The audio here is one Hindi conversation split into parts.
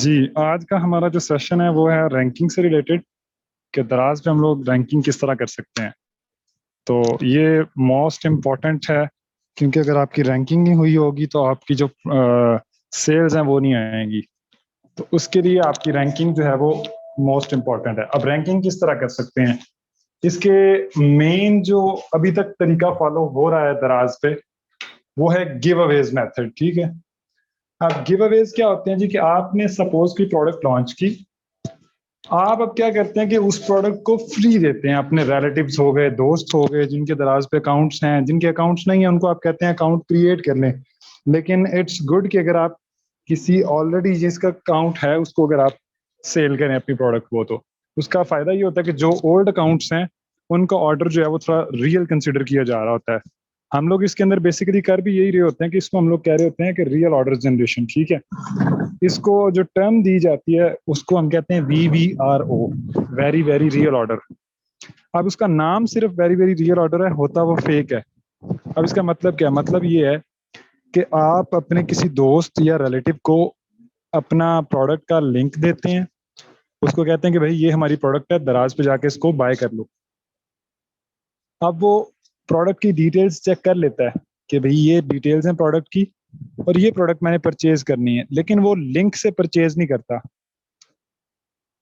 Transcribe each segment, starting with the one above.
जी, आज का हमारा जो सेशन है वो है रैंकिंग से रिलेटेड कि दराज पे हम लोग रैंकिंग किस तरह कर सकते हैं। तो ये मोस्ट इम्पॉर्टेंट है क्योंकि अगर आपकी रैंकिंग नहीं हुई होगी तो आपकी जो सेल्स हैं वो नहीं आएंगी। तो उसके लिए आपकी रैंकिंग जो है वो मोस्ट इम्पॉर्टेंट है। अब रैंकिंग किस तरह कर सकते हैं, इसके मेन जो अभी तक तरीका फॉलो हो रहा है दराज पे वो है गिव अवेज मेथड। ठीक है, अब गिव अवेज क्या होते हैं जी कि आपने सपोज कोई प्रोडक्ट लॉन्च की, आप अब क्या करते हैं कि उस प्रोडक्ट को फ्री देते हैं अपने रिलेटिव्स हो गए, दोस्त हो गए, जिनके दराज पे अकाउंट्स हैं, जिनके अकाउंट्स नहीं है उनको आप कहते हैं अकाउंट क्रिएट कर लें। लेकिन इट्स गुड कि अगर आप किसी ऑलरेडी जिसका अकाउंट है उसको अगर आप सेल करें अपनी प्रोडक्ट को, तो उसका फायदा ये होता है कि जो ओल्ड अकाउंट्स हैं उनका ऑर्डर जो है वो थोड़ा रियल कंसिडर किया जा रहा होता है। हम लोग इसके अंदर बेसिकली कर भी यही रहे होते हैं कि इसको हम लोग कह रहे होते हैं कि रियल ऑर्डर जनरेशन। ठीक है, इसको जो टर्म दी जाती है उसको हम कहते हैं VVRO, very very real order. अब उसका नाम सिर्फ वेरी वेरी रियल ऑर्डर है, होता वो फेक है। अब इसका मतलब क्या है? मतलब ये है कि आप अपने किसी दोस्त या रिलेटिव को अपना प्रोडक्ट का लिंक देते हैं, उसको कहते हैं कि भाई ये हमारी प्रोडक्ट है, दराज पे जाके इसको बाय कर लो। अब वो प्रोडक्ट की डिटेल्स चेक कर लेता है कि भाई ये डिटेल्स हैं प्रोडक्ट की और ये प्रोडक्ट मैंने परचेज करनी है, लेकिन वो लिंक से परचेज नहीं करता।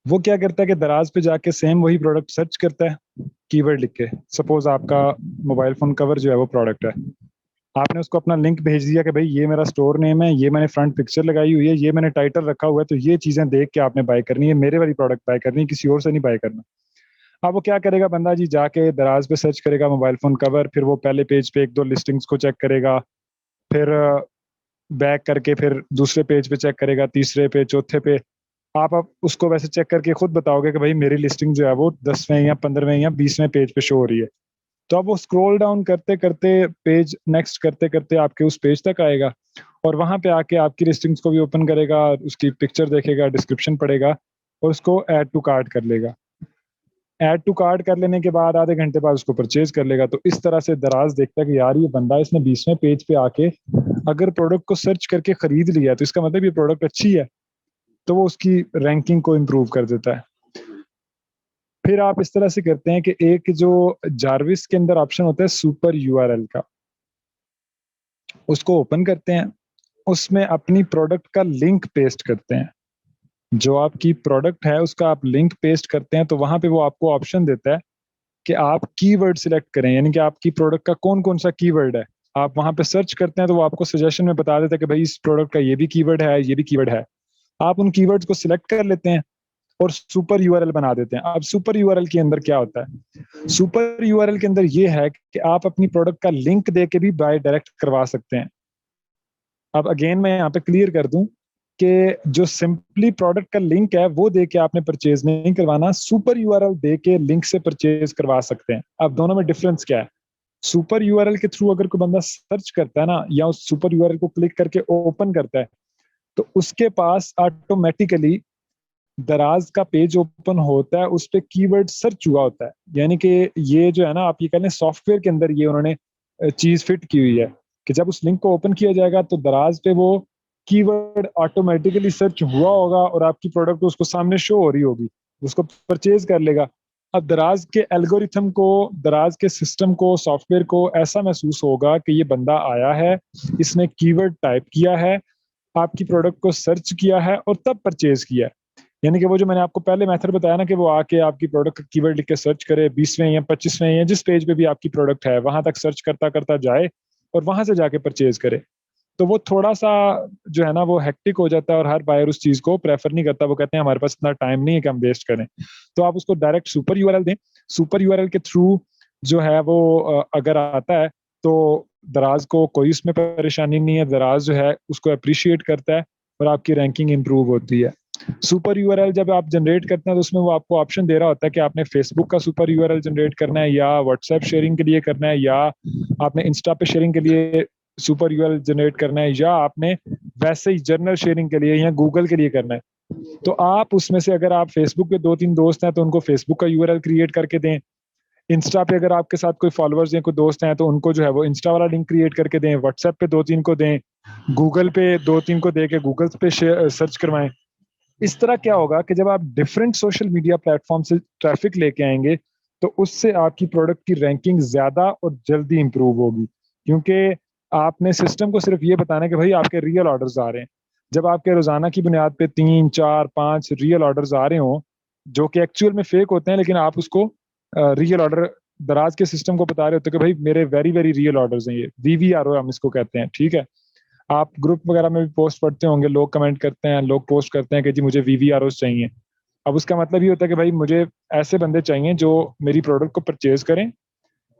वो क्या करता है कि दराज पे जाके सेम वही प्रोडक्ट सर्च करता है कीवर्ड लिख के। सपोज आपका मोबाइल फोन कवर जो है वो प्रोडक्ट है, आपने उसको अपना लिंक भेज दिया कि भाई ये मेरा स्टोर नेम है, ये मैंने फ्रंट पिक्चर लगाई हुई है, ये मैंने टाइटल रखा हुआ है, तो ये चीजें देख के आपने बाय करनी है, मेरे वाली प्रोडक्ट बाय करनी है, किसी और से नहीं बाय करना। अब वो क्या करेगा बंदा जी, जाके दराज पे सर्च करेगा मोबाइल फोन कवर, फिर वो पहले पेज पे एक दो लिस्टिंग्स को चेक करेगा, फिर बैक करके फिर दूसरे पेज पे चेक करेगा, तीसरे पे, चौथे पे। आप उसको वैसे चेक करके खुद बताओगे कि भाई मेरी लिस्टिंग जो है वो 10वें या 15वें या 20वें पेज पे शो हो रही है। तो अब वो स्क्रॉल डाउन करते करते, पेज नेक्स्ट करते करते आपके उस पेज तक आएगा और वहां पे आके आपकी लिस्टिंग्स को भी ओपन करेगा, उसकी पिक्चर देखेगा, डिस्क्रिप्शन पढ़ेगा और उसको ऐड टू कार्ट कर लेगा। ऐड टू कार्ट कर लेने के बाद आधे घंटे बाद उसको परचेज कर लेगा। तो इस तरह से दराज देखता है कि यार ये बंदा इसने 20वें पेज पे आके अगर प्रोडक्ट को सर्च करके खरीद लिया तो इसका मतलब ये प्रोडक्ट अच्छी है, तो वो उसकी रैंकिंग को इम्प्रूव कर देता है। फिर आप इस तरह से करते हैं कि एक जो जारविस के अंदर ऑप्शन होता है सुपर यूआरएल का, उसको ओपन करते हैं, उसमें अपनी प्रोडक्ट का लिंक पेस्ट करते हैं। जो आपकी प्रोडक्ट है उसका आप लिंक पेस्ट करते हैं तो वहां पे वो आपको ऑप्शन देता है कि आप कीवर्ड सिलेक्ट करें, यानी कि आपकी प्रोडक्ट का कौन कौन सा कीवर्ड है। आप वहां पे सर्च करते हैं तो वो आपको सजेशन में बता देता है कि भाई इस प्रोडक्ट का ये भी कीवर्ड है, ये भी कीवर्ड है। आप उन कीवर्ड्स को सिलेक्ट कर लेते हैं और सुपर यूआरएल बना देते हैं। अब सुपर यूआरएल के अंदर क्या होता है? सुपर यूआरएल के अंदर ये है कि आप अपनी प्रोडक्ट का लिंक दे के भी बाय डायरेक्ट करवा सकते हैं। अब अगेन मैं यहाँ पे क्लियर कर दूं कि जो सिंपली प्रोडक्ट का लिंक है वो दे के आपने परचेज नहीं करवाना, सुपर यूआरएल दे के लिंक से परचेज करवा सकते हैं। अब दोनों में डिफरेंस क्या है? सुपर यूआरएल के थ्रू अगर कोई बंदा सर्च करता है ना, या उस सुपर यूआरएल को क्लिक करके ओपन करता है, तो उसके पास ऑटोमेटिकली दराज का पेज ओपन होता है, उस पर कीवर्ड सर्च हुआ होता है। यानी कि ये जो है ना, आप ये कह लें सॉफ्टवेयर के अंदर ये उन्होंने चीज फिट की हुई है कि जब उस लिंक को ओपन किया जाएगा तो दराज पे वो कीवर्ड ऑटोमेटिकली सर्च हुआ होगा और आपकी प्रोडक्ट उसको सामने शो हो रही होगी, उसको परचेज कर लेगा। अब दराज के एल्गोरिथम को, दराज के सिस्टम को, सॉफ्टवेयर को ऐसा महसूस होगा कि ये बंदा आया है, इसने कीवर्ड टाइप किया है, आपकी प्रोडक्ट को सर्च किया है और तब परचेज किया है। यानी कि वो जो मैंने आपको पहले मेथड बताया ना कि वो आके आपकी प्रोडक्ट का कीवर्ड लिख के सर्च करे, 20वें या 25वें या जिस पेज पे भी आपकी प्रोडक्ट है वहां तक सर्च करता करता जाए और वहां से जाके परचेज करे, तो वो थोड़ा सा जो है ना वो हेक्टिक हो जाता है और हर बायर उस चीज को प्रेफर नहीं करता। वो कहते हैं हमारे पास इतना टाइम नहीं है कि हम वेस्ट करें। तो आप उसको डायरेक्ट सुपर यूआरएल दें। सुपर यूआरएल के थ्रू जो है वो अगर आता है तो दराज को कोई उसमें परेशानी नहीं है, दराज जो है उसको अप्रिशिएट करता है और आपकी रैंकिंग इंप्रूव होती है। सुपर यूआरएल जब आप जनरेट करते हैं तो उसमें वो आपको ऑप्शन दे रहा होता है कि आपने फेसबुक का सुपर यूआरएल जनरेट करना है या व्हाट्सएप शेयरिंग के लिए करना है या आपने इंस्टा पे शेयरिंग के लिए सुपर यूआरएल जनरेट करना है या आपने वैसे ही जर्नल शेयरिंग के लिए या गूगल के लिए करना है। तो आप उसमें से अगर आप फेसबुक पे 2-3 दोस्त हैं तो उनको फेसबुक का यूआरएल क्रिएट करके दें। इंस्टा पे अगर आपके साथ कोई फॉलोअर्स या कोई दोस्त हैं तो उनको जो है वो इंस्टा वाला लिंक क्रिएट करके दें। व्हाट्सएप पे 2-3 को दें, गूगल पे 2-3 को दे के गूगल पे सर्च करवाएं। इस तरह क्या होगा कि जब आप डिफरेंट सोशल मीडिया प्लेटफॉर्म से ट्रैफिक लेके आएंगे तो उससे आपकी प्रोडक्ट की रैंकिंग ज्यादा और जल्दी इंप्रूव होगी, क्योंकि आपने सिस्टम को सिर्फ ये बताना है कि भाई आपके रियल ऑर्डर्स आ रहे हैं। जब आपके रोजाना की बुनियाद पे 3 4 5 रियल ऑर्डर्स आ रहे हों जो कि एक्चुअल में फेक होते हैं, लेकिन आप उसको रियल ऑर्डर दराज के सिस्टम को बता रहे होते हैं कि भाई मेरे वेरी वेरी रियल ऑर्डर्स हैं, ये वीवीआरओ हम इसको कहते हैं, ठीक है। आप ग्रुप वगैरह में भी पोस्ट पढ़ते होंगे, लोग कमेंट करते हैं, लोग पोस्ट करते हैं कि जी मुझे वीवीआरओस चाहिए। अब उसका मतलब ये होता है कि भाई मुझे ऐसे बंदे चाहिए जो मेरी प्रोडक्ट को परचेज करें,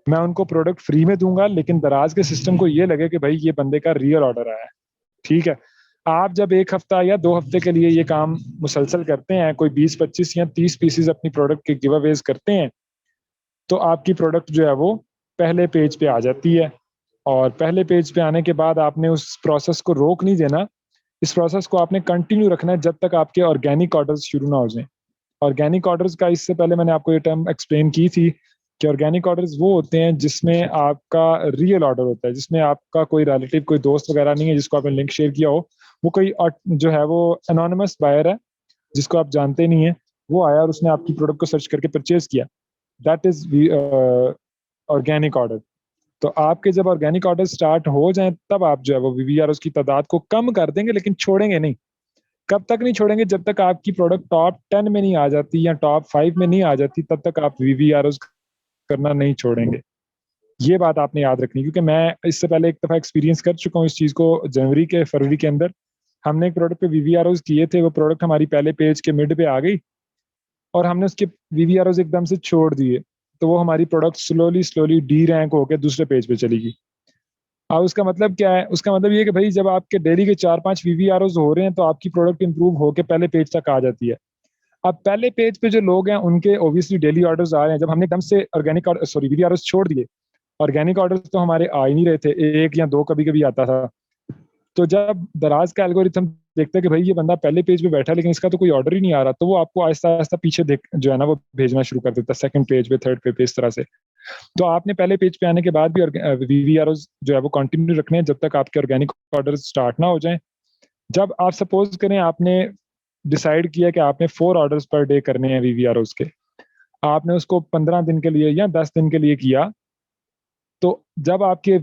मैं उनको प्रोडक्ट फ्री में दूंगा, लेकिन दराज के सिस्टम को ये लगे कि भाई ये बंदे का रियल ऑर्डर आया है, ठीक है। आप जब 1 हफ्ता या 2 हफ्ते के लिए ये काम मुसलसल करते हैं, कोई 20 25 या 30 पीसेज अपनी प्रोडक्ट के गिव अवेज करते हैं, तो आपकी प्रोडक्ट जो है वो पहले पेज पे आ जाती है। और पहले पेज पे आने के बाद आपने उस प्रोसेस को रोक नहीं देना, इस प्रोसेस को आपने कंटिन्यू रखना है जब तक आपके ऑर्गेनिक ऑर्डर्स शुरू ना हो जाएं। ऑर्गेनिक ऑर्डर्स का इससे पहले मैंने आपको ये टर्म एक्सप्लेन की थी कि ऑर्गेनिक ऑर्डर्स वो होते हैं जिसमें आपका रियल ऑर्डर होता है, जिसमें आपका कोई रिलेटिव, कोई दोस्त वगैरह नहीं है जिसको आपने लिंक शेयर किया हो, वो कोई जो है वो एनोनिमस बायर है जिसको आप जानते नहीं है, वो आया और उसने आपकी प्रोडक्ट को सर्च करके परचेज किया, दैट इज ऑर्गेनिक ऑर्डर। तो आपके जब ऑर्गेनिक ऑर्डर स्टार्ट हो जाएं तब आप जो है वो वीवीआर उसकी तादाद को कम कर देंगे, लेकिन छोड़ेंगे नहीं। कब तक नहीं छोड़ेंगे? जब तक आपकी प्रोडक्ट टॉप 10 में नहीं आ जाती या टॉप 5 में नहीं आ जाती, तब तक आप वीवीआर करना नहीं छोड़ेंगे। ये बात आपने याद रखनी, क्योंकि मैं इससे पहले एक दफा एक्सपीरियंस कर चुका हूँ इस चीज को। जनवरी के फरवरी के अंदर हमने एक प्रोडक्ट पे वीवीआर किए थे, वो प्रोडक्ट हमारी पहले पेज के मिड पे आ गई और हमने उसके वीवीआर एकदम से छोड़ दिए, तो वो हमारी product slowly slowly D rank होकर दूसरे पेज पे चली गई। अब उसका मतलब क्या है? उसका मतलब ये कि भाई जब आपके डेली के 4 5 वीवीआर हो रहे हैं तो आपकी प्रोडक्ट इंप्रूव होकर पहले पेज तक आ जाती है। अब पहले पेज पे जो लोग हैं उनके ऑब्वियसली डेली ऑर्डर्स आ रहे हैं। जब हमने एकदम से ऑर्गेनिक सॉरी वीवीआर छोड़ दिए, ऑर्गेनिक ऑर्डर्स तो हमारे आ ही नहीं रहे थे, 1 या 2 कभी कभी आता था। तो जब दराज का एल्गोरिथम देखता है कि भाई ये बंदा पहले पेज पे बैठा है लेकिन इसका तो कोई ऑर्डर ही नहीं आ रहा, तो वो आपको आहिस्ता आहिस्ता पीछे देख जो है ना वो भेजना शुरू कर देता है, सेकंड पेज पे, थर्ड पे, इस तरह से। तो आपने पहले पेज पे आने के बाद भी वीवीआर जो है वो कंटिन्यू रखने हैं जब तक आपके ऑर्गेनिक ऑर्डर स्टार्ट ना हो जाए। जब आप सपोज करें आपने डिसाइड किया कि आपने 4 ऑर्डर्स पर डे करने हैं वीवीआर के, आपने उसको 15 दिन के लिए या 10 दिन के लिए किया, तो जब आपके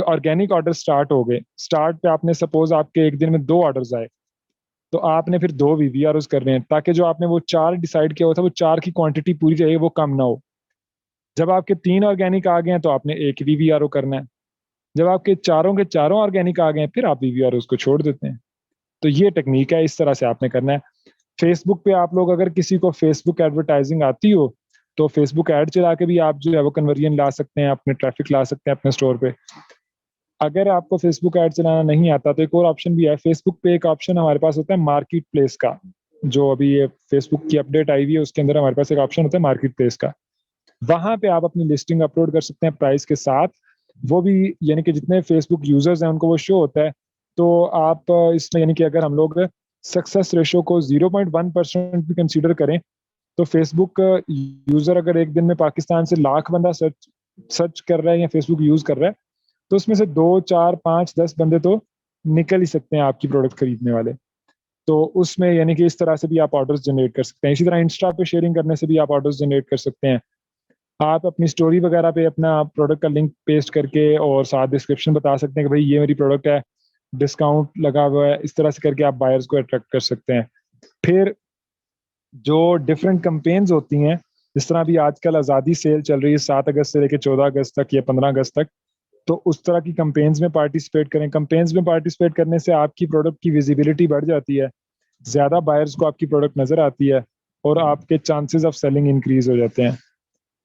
ऑर्गेनिक ऑर्डर स्टार्ट हो गए, स्टार्ट पे आपने सपोज आपके एक दिन में 2 ऑर्डर्स आए, तो आपने फिर 2 वीवीआर करने हैं ताकि जो आपने वो 4 डिसाइड किया हुआ था वो 4 की क्वांटिटी पूरी रहे, वो कम ना हो। जब आपके 3 ऑर्गेनिक आ गए हैं तो आपने 1 वीवीआर करना है। जब आपके चारों के चारों ऑर्गेनिक आ गए हैं फिर आप वीवीआर उसको छोड़ देते हैं। तो ये टेक्निक है, इस तरह से आपने करना है। फेसबुक पे आप लोग अगर किसी को फेसबुक एडवर्टाइजिंग आती हो तो फेसबुक एड चला के भी आप जो है वो कन्वर्जन ला सकते हैं, अपने ट्रैफिक ला सकते हैं अपने स्टोर पे। अगर आपको फेसबुक ऐड चलाना नहीं आता तो एक और ऑप्शन भी है। फेसबुक पे एक ऑप्शन हमारे पास होता है मार्केट प्लेस का, जो अभी ये फेसबुक की अपडेट आई हुई है उसके अंदर हमारे पास एक ऑप्शन होता है मार्केट प्लेस का। वहां पे आप अपनी लिस्टिंग अपलोड कर सकते हैं प्राइस के साथ, वो भी यानी कि जितने फेसबुक यूजर्स हैं उनको वो शो होता है। तो आप इसमें यानी कि अगर हम लोग सक्सेस रेशो को 0.1% भी कंसीडर करें तो फेसबुक यूजर अगर एक दिन में पाकिस्तान से लाख बंदा सर्च सर्च कर रहा है या फेसबुक यूज कर रहा है, तो उसमें से 2 4 5 10 बंदे तो निकल ही सकते हैं आपकी प्रोडक्ट खरीदने वाले। तो उसमें यानी कि इस तरह से भी आप ऑर्डर्स जनरेट कर सकते हैं। इसी तरह इंस्टा पे शेयरिंग करने से भी आप ऑर्डर्स जनरेट कर सकते हैं। आप अपनी स्टोरी वगैरह पे अपना प्रोडक्ट का लिंक पेस्ट करके और साथ डिस्क्रिप्शन बता सकते हैं कि भाई ये मेरी प्रोडक्ट है, डिस्काउंट लगा हुआ है, इस तरह से करके आप बायर्स को अट्रैक्ट कर सकते हैं। फिर जो डिफरेंट कंपेन्स होती हैं, जिस तरह अभी आजकल आज़ादी सेल चल रही है 7 अगस्त से लेकर 14 अगस्त तक या 15 अगस्त तक, तो उस तरह की कंपेन्स में पार्टिसिपेट करें। कंपेन्स में पार्टिसिपेट करने से आपकी प्रोडक्ट की विजिबिलिटी बढ़ जाती है, ज्यादा बायर्स को आपकी प्रोडक्ट नजर आती है और आपके चांसेस ऑफ सेलिंग इंक्रीज हो जाते हैं।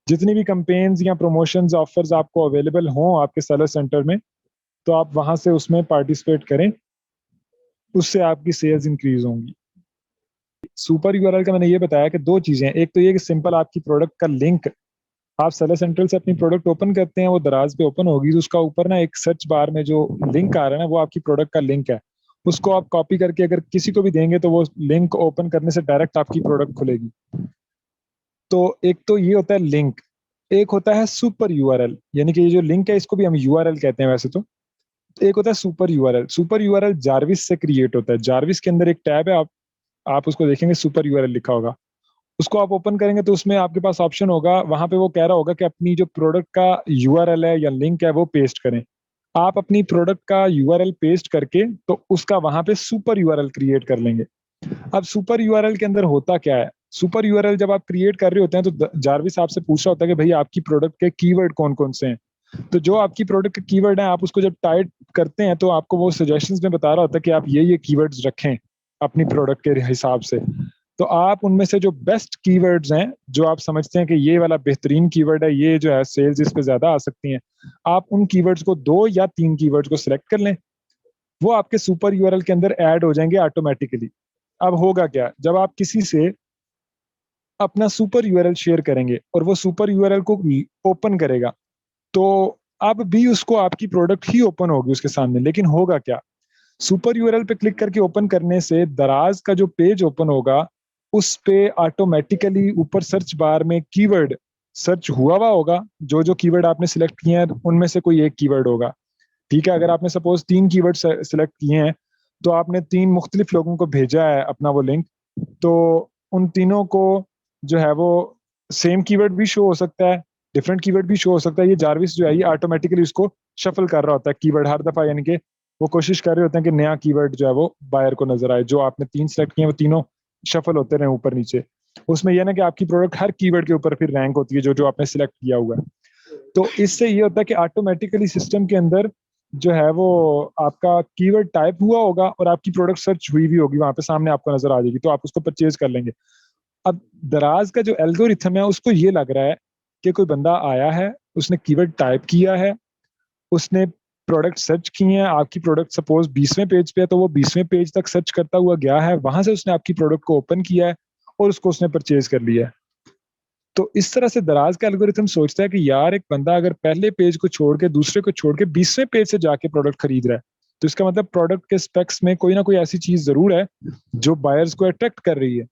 जितनी भी कंपेन्स या प्रमोशंस ऑफर्स आपको अवेलेबल हों आपके सेलर सेंटर में, तो आप वहां से उसमें पार्टिसिपेट करें, उससे आपकी सेल्स इंक्रीज होंगी। सुपर यूआरएल का मैंने ये बताया कि 2 चीजें, एक तो ये कि सिंपल आपकी प्रोडक्ट का लिंक, आप सेलर सेंट्रल से अपनी प्रोडक्ट ओपन करते हैं, वो दराज पे ओपन होगी तो उसका ऊपर ना एक सर्च बार में जो लिंक आ रहा है ना वो आपकी प्रोडक्ट का लिंक है। उसको आप कॉपी करके अगर किसी को भी देंगे तो वो लिंक ओपन करने से डायरेक्ट आपकी प्रोडक्ट खुलेगी। तो एक तो ये होता है लिंक, एक होता है सुपर यूआरएल, यानी कि ये जो लिंक है इसको भी हम यूआरएल कहते हैं वैसे तो। एक होता है super URL. Super URL Jarvis से क्रिएट होता है। जारविस के अंदर एक टैब है, आप आप उसको देखेंगे सुपर यूआरएल लिखा होगा, उसको आप ओपन करेंगे तो उसमें आपके पास ऑप्शन होगा, वहां पे वो कह रहा होगा कि अपनी जो प्रोडक्ट का यूआरएल है या लिंक है वो पेस्ट करें। आप अपनी प्रोडक्ट का यूआरएल पेस्ट करके तो उसका वहां पे सुपर यूआरएल क्रिएट कर लेंगे। अब सुपर यूआरएल के अंदर होता क्या है, सुपर यूआरएल जब आप क्रिएट कर रहे होते हैं तो जारविस आपसे पूछ रहा होता है कि भाई आपकी प्रोडक्ट के कीवर्ड कौन कौन से हैं। तो जो आपकी प्रोडक्ट के कीवर्ड हैं आप उसको जब टाइप करते हैं तो आपको वो सजेशंस में बता रहा होता है कि आप ये कीवर्ड्स रखें अपनी प्रोडक्ट के हिसाब से। तो आप उनमें से जो बेस्ट कीवर्ड्स हैं, जो आप समझते हैं कि ये वाला बेहतरीन कीवर्ड है, ये जो है सेल्स इस पे ज्यादा आ सकती हैं, आप उन कीवर्ड्स को 2 या 3 कीवर्ड्स को सिलेक्ट कर लें, वो आपके सुपर यूआरएल के अंदर ऐड हो जाएंगे ऑटोमेटिकली। अब होगा क्या, जब आप किसी से अपना सुपर यूआरएल शेयर करेंगे और वो सुपर यूआरएल को ओपन करेगा तो अब भी उसको आपकी प्रोडक्ट ही ओपन होगी उसके सामने, लेकिन होगा क्या, सुपर यूआरएल पे क्लिक करके ओपन करने से दराज का जो पेज ओपन होगा उस पे ऑटोमेटिकली ऊपर सर्च बार में कीवर्ड सर्च हुआ होगा, जो जो कीवर्ड आपने सिलेक्ट किए हैं उनमें से कोई एक कीवर्ड होगा। ठीक है, अगर आपने सपोज 3 कीवर्ड सिलेक्ट किए हैं तो आपने 3 मुख्तलिफ लोगों को भेजा है अपना वो लिंक, तो उन तीनों को जो है वो सेम कीवर्ड भी शो हो सकता है, डिफरेंट कीवर्ड भी शो हो सकता है। ये जारविस जो है ये ऑटोमेटिकली उसको शफल कर रहा होता है कीवर्ड हर दफा, यानी कि वो कोशिश कर रहे होते हैं कि नया कीवर्ड जो है वो बायर को नजर आए। जो आपने 3 सेलेक्ट किए वो तीनों शफल होते रहे ऊपर नीचे। उसमें यह ना कि आपकी प्रोडक्ट हर कीवर्ड के ऊपर फिर रैंक होती है जो जो आपने सिलेक्ट किया हुआ है। तो इससे ये होता है कि ऑटोमेटिकली सिस्टम के अंदर जो है वो आपका कीवर्ड टाइप हुआ होगा और आपकी प्रोडक्ट सर्च हुई भी होगी, वहां पे सामने आपको नजर आ जाएगी, तो आप उसको परचेज कर लेंगे। अब दराज का जो एल्गोरिथम है उसको ये लग रहा है कि कोई बंदा आया है, उसने कीवर्ड टाइप किया है, उसने प्रोडक्ट सर्च किए हैं, आपकी प्रोडक्ट सपोज 20वें पेज पे है तो वो 20वें पेज तक सर्च करता हुआ गया है, वहां से उसने आपकी प्रोडक्ट को ओपन किया है और उसको उसने परचेज कर लिया है। तो इस तरह से दराज का एल्गोरिथम सोचता है कि यार एक बंदा अगर पहले पेज को छोड़ के दूसरे को छोड़ के 20वें पेज से जाके प्रोडक्ट खरीद रहा है तो इसका मतलब प्रोडक्ट के स्पेक्स में कोई ना कोई ऐसी चीज जरूर है जो बायर्स को अट्रैक्ट कर रही है।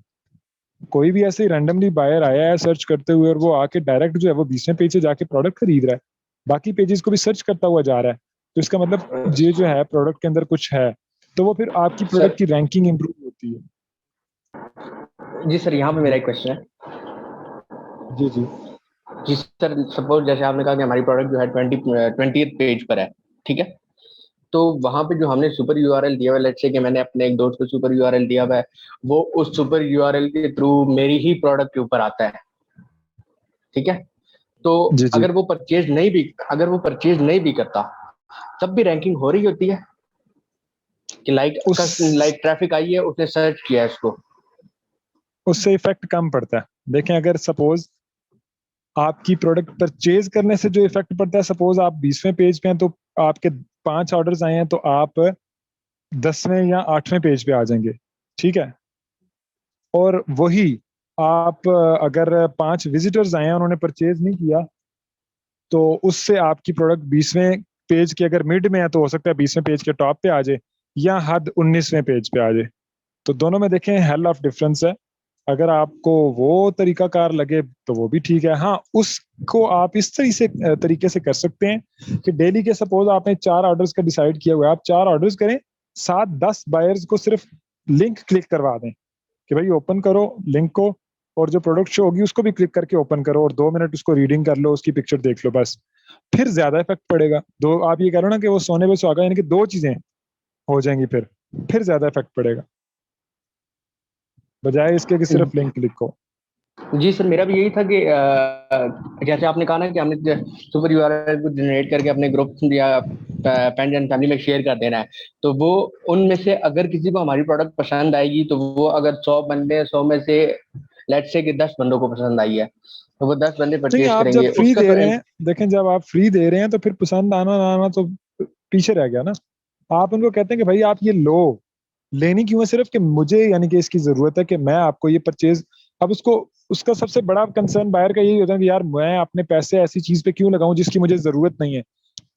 कोई भी ऐसे ही रैंडमली बायर आया है सर्च करते हुए और वो आके डायरेक्ट जो है वो 20वें पेज से जाके प्रोडक्ट खरीद रहा है, बाकी पेजेस को भी सर्च करता हुआ जा रहा है, तो इसका मतलब ये जो है प्रोडक्ट के अंदर कुछ है, तो वो फिर आपकी प्रोडक्ट की रैंकिंग इंप्रूव होती है। जी सर, यहाँ पे मेरा एक क्वेश्चन है। जी जी जी सर, सपोज जैसे आपने कहा कि हमारी प्रोडक्ट जो है 20th पेज पर है, ठीक है, तो वहां पे जो हमने सुपर यूआरएल दिया हुआ है, लेट्स से कि मैंने अपने एक दोस्त को सुपर यूआरएल दिया हुआ है, वो उस सुपर यूआरएल के थ्रू मेरी ही प्रोडक्ट के ऊपर आता है, ठीक है, तो जी जी अगर वो परचेज नहीं भी करता तब भी रैंकिंग हो रही होती है कि उस ट्रैफिक आई है, उसने सर्च किया है इसको। उससे इफेक्ट कम पड़ता है। देखें अगर सपोज आपकी प्रोडक्ट परचेज करने से जो इफेक्ट पड़ता है, सपोज आप 20वें पेज पे हैं तो आपके 5 ऑर्डर्स आए हैं तो आप 10वें या 8वें पेज पे आ जाएंगे, ठीक है। और वही आप अगर 5 विजिटर्स आए हैं उन्होंने परचेज नहीं किया तो उससे आपकी प्रोडक्ट 20वें पेज के अगर मिड में है तो हो सकता है 20वें पेज के टॉप पे आ जाए या हद 19वें पेज पे आ जाए। तो दोनों में देखें हेल ऑफ डिफरेंस है। अगर आपको वो तरीकाकार लगे तो वो भी ठीक है। हाँ, उसको आप इस तरीके से कर सकते हैं कि डेली के सपोज आपने 4 ऑर्डर्स का डिसाइड किया हुआ है, आप 4 ऑर्डर्स करें, 7-10 बायर्स को सिर्फ लिंक क्लिक करवा दें कि भाई ओपन करो लिंक को और जो प्रोडक्ट शो होगी उसको भी क्लिक करके ओपन करो और 2 मिनट उसको रीडिंग कर लो, उसकी पिक्चर देख लो, बस फिर ज्यादा इफेक्ट पड़ेगा। दो आप ये कह रहे हो ना कि वो सोने पे सुहागा, यानी कि 2 चीजें हो जाएंगी, फिर ज्यादा इफेक्ट पड़ेगा बजाय इसके कि सिर्फ लिंक क्लिक हो। जी सर, मेरा भी यही था कि जैसे आपने कहा ना कि हमने सुपर यूआरएल को जनरेट करके अपने ग्रुप या फ्रेंड्स एंड फैमिली में शेयर कर देना है, तो वो उनमें से अगर किसी को हमारी प्रोडक्ट पसंद आएगी तो वो अगर 100 बंदे 100 में से लेट्स से कि 10 बंदों को पसंद आई है तो वो 10 बंदे नहीं, परचेज आप जब करेंगे फ्री उसका दे तो रहे हैं, देखें जब आप फ्री दे रहे हैं तो फिर पसंद आना ना आना तो पीछे रह गया ना। आप उनको कहते हैं कि भाई आप ये लो, लेनी क्यों है, सिर्फ कि मुझे यानी कि इसकी जरूरत है कि मैं आपको ये परचेज। अब उसको उसका सबसे बड़ा कंसर्न बायर का यही होता है कि यार मैं अपने पैसे ऐसी चीज पे क्यों लगाऊं जिसकी मुझे जरूरत नहीं है।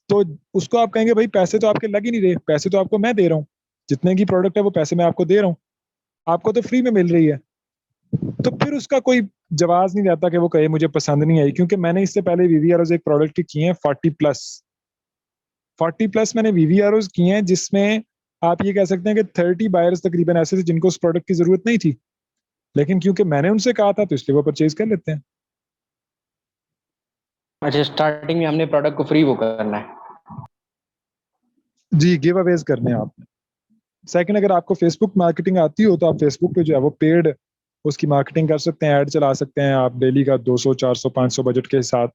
तो उसको आप कहेंगे भाई पैसे तो आपके लग ही नहीं रहे, पैसे तो आपको मैं दे रहा हूँ, जितने की प्रोडक्ट है वो पैसे मैं आपको दे रहा हूँ, आपको तो फ्री में मिल रही है। तो फिर उसका कोई जवाब नहीं रहता कि वो कहे मुझे पसंद नहीं आई, क्योंकि मैंने इससे पहले वीवीआरओज एक प्रोडक्ट किए हैं 40+। 40+ मैंने वीवीआरओज किए हैं जिसमें आप ये कह सकते हैं कि 30 बायर्स तकरीबन ऐसे थे जिनको उस प्रोडक्ट की जरूरत नहीं थी, लेकिन क्योंकि मैंने उनसे कहा था तो इसलिए वो परचेज कर लेते हैं। अच्छा, स्टार्टिंग में हमने प्रोडक्ट को फ्री वो करना है। जी, गिव अवेज करने हैं आपने। सेकंड, अगर आपको फेसबुक मार्केटिंग आती हो तो आप फेसबुक पे जो है वो पेड उसकी मार्केटिंग कर सकते हैं, ऐड चला सकते हैं आप डेली का 200 400 500 बजट के साथ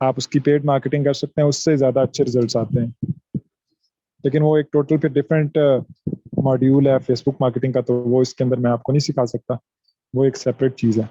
आप उसकी पेड मार्केटिंग कर सकते हैं, उससे ज्यादा अच्छे रिजल्ट्स आते हैं। लेकिन वो एक टोटल पे डिफरेंट मॉड्यूल है फेसबुक मार्केटिंग का, तो वो इसके अंदर मैं आपको नहीं सिखा सकता, वो एक सेपरेट चीज है।